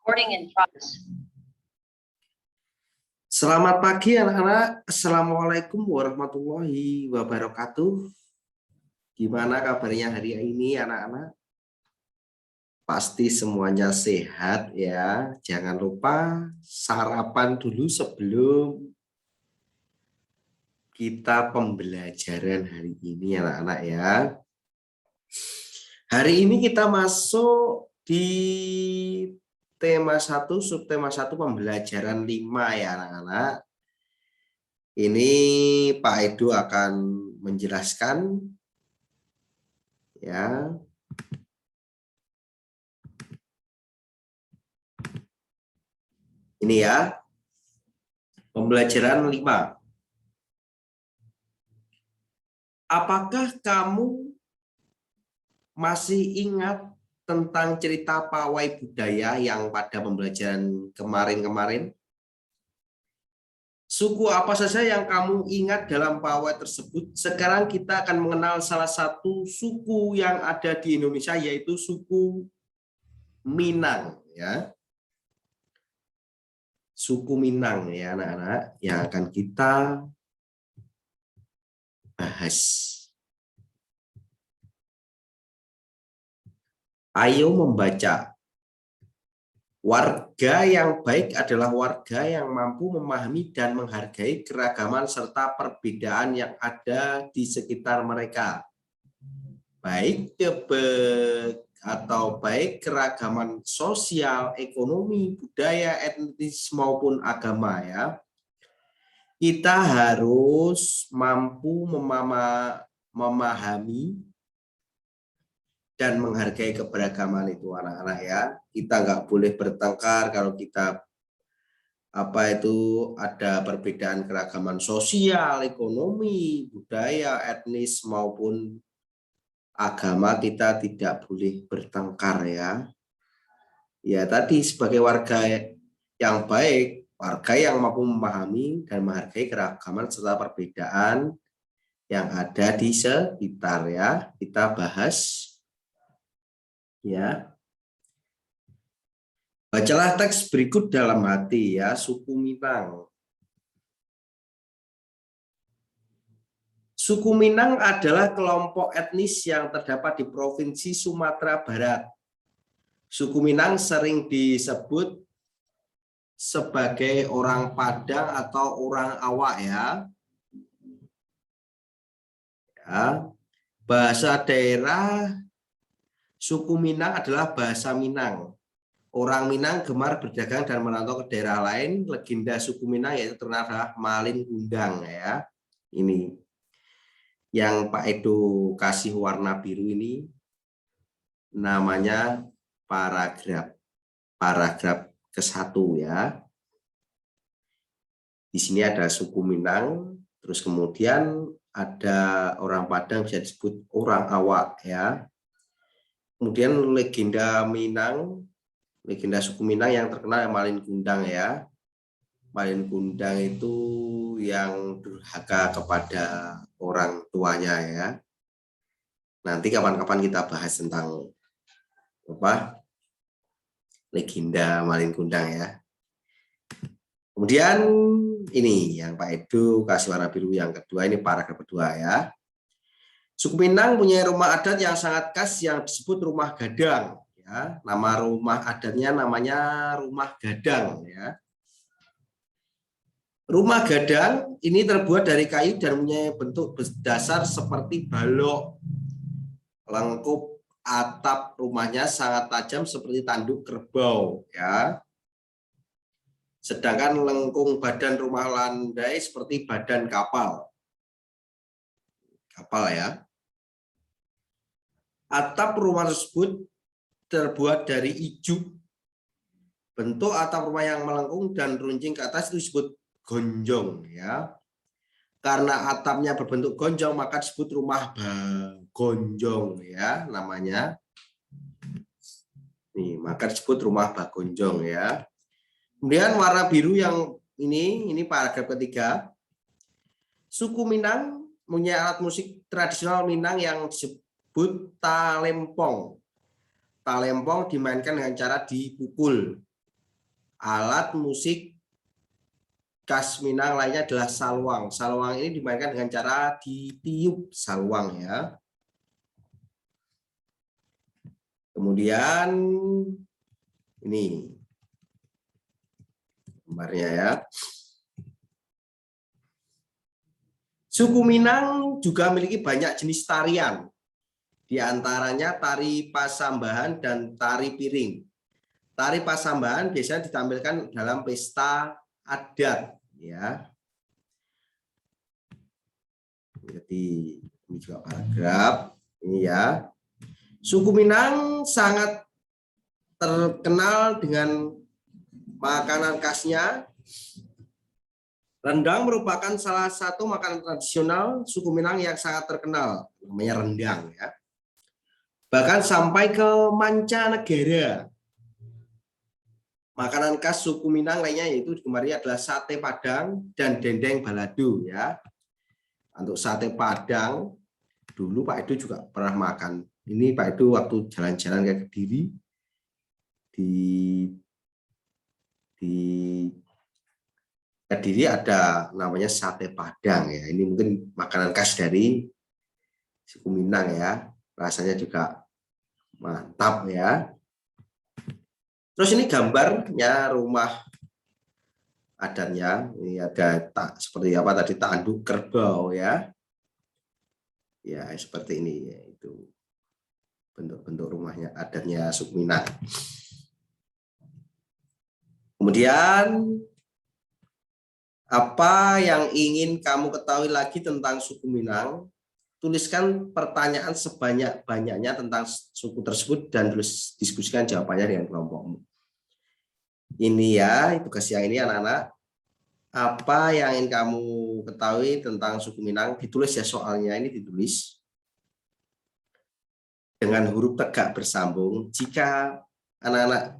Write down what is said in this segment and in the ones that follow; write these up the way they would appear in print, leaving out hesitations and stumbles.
Recording in progress. Selamat pagi anak-anak. Assalamualaikum warahmatullahi wabarakatuh. Gimana kabarnya hari ini anak-anak? Pasti semuanya sehat ya. Jangan lupa sarapan dulu sebelum kita pembelajaran hari ini anak-anak ya. Hari ini kita masuk di tema 1, subtema 1 pembelajaran 5 ya anak-anak. Ini Pak Edu akan menjelaskan ya. Ini ya. Pembelajaran 5. Apakah kamu masih ingat tentang cerita pawai budaya yang pada pembelajaran kemarin-kemarin? Suku apa saja yang kamu ingat dalam pawai tersebut? Sekarang kita akan mengenal salah satu suku yang ada di Indonesia, yaitu suku Minang ya. Suku Minang ya anak-anak yang akan kita bahas. Ayo membaca. Warga yang baik adalah warga yang mampu memahami dan menghargai keragaman serta perbedaan yang ada di sekitar mereka. Baik keragaman sosial, ekonomi, budaya, etnis maupun agama ya. Kita harus mampu memahami dan menghargai keberagaman itu anak-anak ya. Kita nggak boleh bertengkar kalau kita ada perbedaan keragaman sosial, ekonomi, budaya, etnis maupun agama, kita tidak boleh bertengkar ya. Ya tadi sebagai warga yang baik, warga yang mampu memahami dan menghargai keragaman serta perbedaan yang ada di sekitar ya. Kita bahas ya. Bacalah teks berikut dalam hati ya. Suku Minang. Suku Minang adalah kelompok etnis yang terdapat di Provinsi Sumatera Barat. Suku Minang sering disebut sebagai orang Padang atau orang Awak ya. Bahasa daerah suku Minang adalah bahasa Minang. Orang Minang gemar berdagang dan merantau ke daerah lain. Legenda suku Minang yaitu terkenal Malin Kundang ya. Ini yang Pak Edo kasih warna biru ini namanya paragraf ke-1 ya. Di sini ada suku Minang, terus kemudian ada orang Padang bisa disebut orang Awak ya. Kemudian legenda suku Minang yang terkenal Malin Kundang ya. Malin Kundang itu yang durhaka kepada orang tuanya ya. Nanti kapan-kapan kita bahas tentang legenda Malin Kundang ya. Kemudian ini yang Pak Edo kasih warna biru yang kedua, ini paragraf kedua ya. Suku Minang punya rumah adat yang sangat khas yang disebut rumah gadang ya. Nama rumah adatnya namanya rumah gadang ya. Rumah gadang ini terbuat dari kayu dan punya bentuk dasar seperti balok. Lengkup atap rumahnya sangat tajam seperti tanduk kerbau ya. Sedangkan lengkung badan rumah landai seperti badan kapal. Kapal ya. Atap rumah tersebut terbuat dari ijuk. Bentuk atap rumah yang melengkung dan runcing ke atas itu disebut gonjong ya. Karena atapnya berbentuk gonjong maka disebut rumah bagonjong ya namanya. Nih, maka disebut rumah bagonjong ya. Kemudian warna biru yang ini paragraf ketiga. Suku Minang punya alat musik tradisional Minang yang disebut talempong. Talempong dimainkan dengan cara dipukul. Alat musik khas Minang lainnya adalah salwang. Salwang ini dimainkan dengan cara ditiup salwang ya. Kemudian ini gambarnya ya. Suku Minang juga memiliki banyak jenis tarian. Di antaranya tari pasambahan dan tari piring. Tari pasambahan biasanya ditampilkan dalam pesta adat ya. Jadi ini juga paragraf ini ya. Suku Minang sangat terkenal dengan makanan khasnya. Rendang merupakan salah satu makanan tradisional suku Minang yang sangat terkenal, namanya rendang ya. Bahkan sampai ke mancanegara. Makanan khas suku Minang lainnya yaitu digemari adalah sate Padang dan dendeng balado ya. Untuk sate Padang dulu Pak Edo juga pernah makan. Ini Pak Edo waktu jalan-jalan ke Kediri di Kediri ada namanya sate Padang ya. Ini mungkin makanan khas dari suku Minang ya. Rasanya juga mantap ya. Terus ini gambarnya rumah adatnya. Ini ada seperti apa tadi, tanduk kerbau ya. Ya seperti ini ya, itu bentuk-bentuk rumahnya adatnya suku Minang. Kemudian apa yang ingin kamu ketahui lagi tentang suku Minang? Tuliskan pertanyaan sebanyak-banyaknya tentang suku tersebut dan tulis diskusikan jawabannya dengan kelompokmu. Ini ya, tugas yang ini anak-anak. Apa yang ingin kamu ketahui tentang suku Minang? Ditulis ya soalnya, ini ditulis dengan huruf tegak bersambung. Jika anak-anak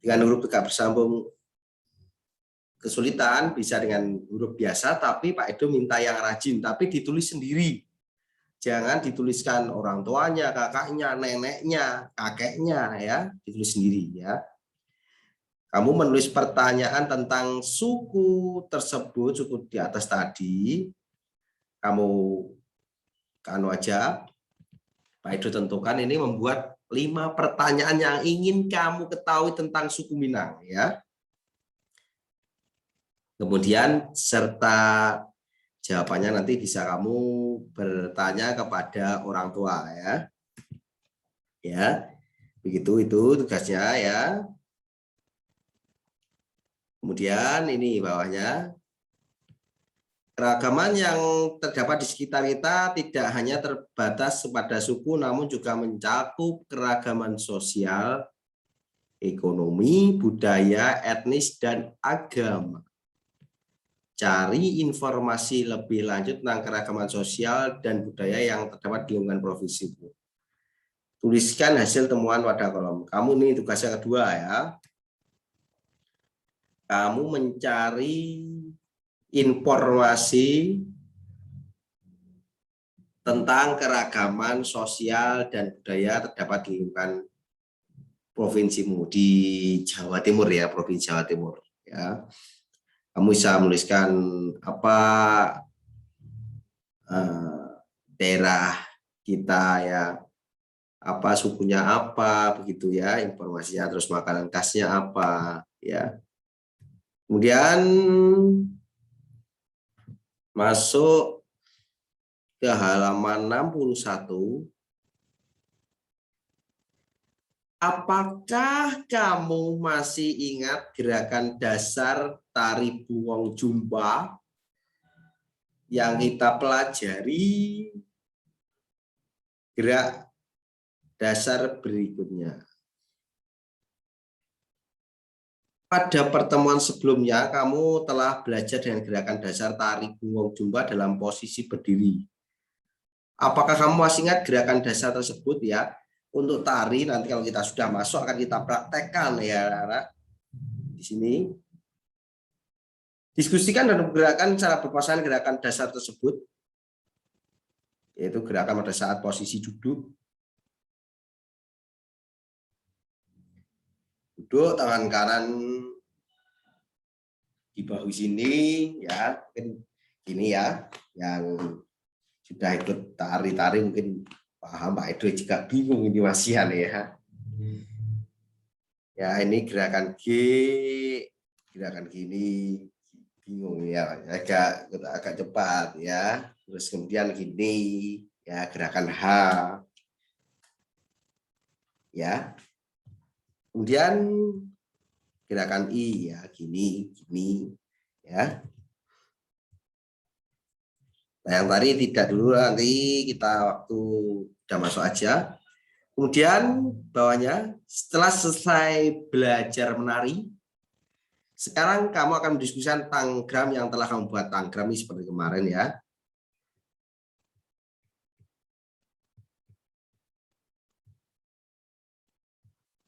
dengan huruf tegak bersambung kesulitan, bisa dengan huruf biasa, tapi Pak Edo minta yang rajin, tapi ditulis sendiri. Jangan dituliskan orang tuanya, kakaknya, neneknya, kakeknya ya, ditulis sendiri ya. Kamu menulis pertanyaan tentang suku tersebut, suku di atas tadi, kamu aja, Pak Edo tentukan ini membuat 5 pertanyaan yang ingin kamu ketahui tentang suku Minang ya. Kemudian serta jawabannya nanti bisa kamu bertanya kepada orang tua ya. Ya, begitu itu tugasnya ya. Kemudian ini bawahnya. Keragaman yang terdapat di sekitar kita tidak hanya terbatas pada suku, namun juga mencakup keragaman sosial, ekonomi, budaya, etnis, dan agama. Cari informasi lebih lanjut tentang keragaman sosial dan budaya yang terdapat di lingkungan provinsi. Tuliskan hasil temuan pada kolom. Kamu nih tugasnya kedua ya. Kamu mencari informasi tentang keragaman sosial dan budaya terdapat di lingkungan provinsimu di Jawa Timur ya, Provinsi Jawa Timur ya. Kamu bisa menuliskan apa daerah kita ya, apa sukunya apa begitu ya, informasinya, terus makanan khasnya apa ya. Kemudian masuk ke halaman 61. Apakah kamu masih ingat gerakan dasar tari buwong jumpa yang kita pelajari gerak dasar berikutnya? Pada pertemuan sebelumnya, kamu telah belajar dengan gerakan dasar tari buwong jumpa dalam posisi berdiri. Apakah kamu masih ingat gerakan dasar tersebut ya? Untuk tari nanti kalau kita sudah masuk akan kita praktekkan ya, anak. Di sini diskusikan dan gerakan cara berpasangan gerakan dasar tersebut, yaitu gerakan pada saat posisi duduk, duduk, tangan kanan di bahu sini ya, mungkin gini ya, yang sudah ikut tari-tari mungkin paham, Pak Edo juga bingung ini Masian ya. Ya ini gerakan G, gerakan gini, bingung ya, agak cepat ya. Terus kemudian gini ya, gerakan H ya. Kemudian gerakan I ya, gini ya. Nah, yang tadi tidak dulu, nanti kita waktu udah masuk aja. Kemudian bawahnya, setelah selesai belajar menari, sekarang kamu akan mendiskusikan tanggram yang telah kamu buat. Tanggram ini seperti kemarin ya.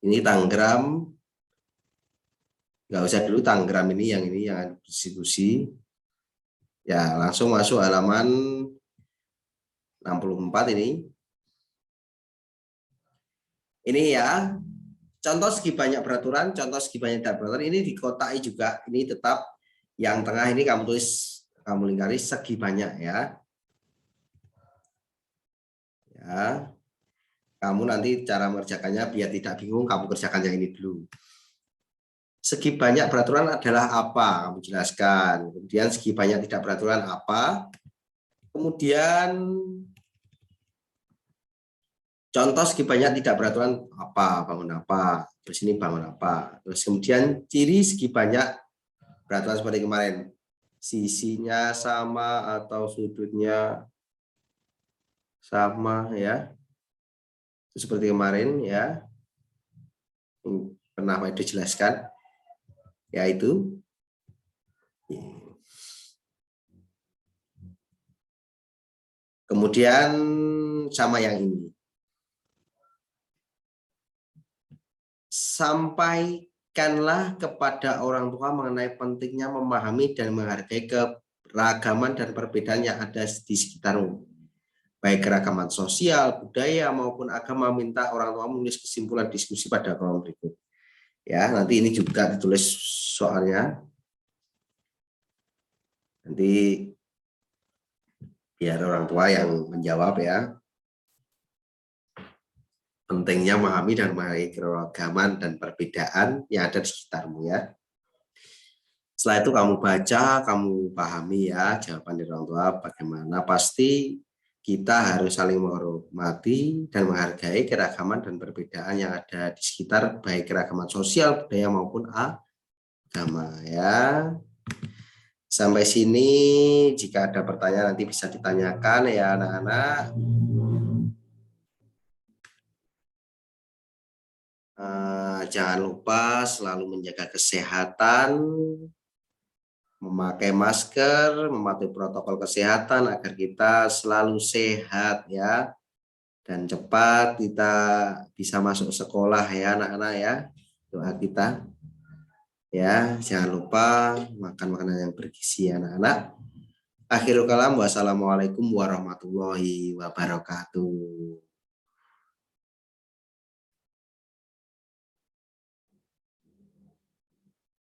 Ini tanggram, nggak usah dulu tanggram ini yang diskusi. Ya, langsung masuk halaman 64 ini. Ini ya, contoh segi banyak peraturan, contoh segi banyak tidak peraturan, ini dikotai juga. Ini tetap yang tengah ini kamu tulis, kamu lingkari segi banyak ya. Ya, kamu nanti cara mengerjakannya biar tidak bingung, kamu kerjakan yang ini dulu. Segi banyak peraturan adalah apa? Kamu jelaskan. Kemudian segi banyak tidak peraturan apa? Kemudian contoh segi banyak tidak beraturan apa, bangun apa, terus ini bangun apa. Terus kemudian ciri segi banyak beraturan seperti kemarin. Sisinya sama atau sudutnya sama ya. Itu seperti kemarin ya. Pernah Pak Edo jelaskan. Yaitu kemudian sama yang ini. Sampaikanlah kepada orang tua mengenai pentingnya memahami dan menghargai keragaman dan perbedaan yang ada di sekitarmu. Baik keragaman sosial, budaya, maupun agama. Minta orang tua menulis kesimpulan diskusi pada kolom berikut. Ya, nanti ini juga ditulis soalnya. Nanti biar orang tua yang menjawab ya. Pentingnya memahami dan menghargai keragaman dan perbedaan yang ada di sekitarmu ya. Setelah itu kamu baca, kamu pahami ya jawaban dari orang tua bagaimana. Pasti kita harus saling menghormati dan menghargai keragaman dan perbedaan yang ada di sekitar, baik keragaman sosial, budaya maupun agama ya. Sampai sini jika ada pertanyaan nanti bisa ditanyakan ya anak-anak. Jangan lupa selalu menjaga kesehatan, memakai masker, mematuhi protokol kesehatan agar kita selalu sehat ya, dan cepat kita bisa masuk sekolah ya anak-anak ya. Doa kita ya, jangan lupa makan makanan yang bergizi anak-anak. Akhirul kalam, wassalamualaikum warahmatullahi wabarakatuh.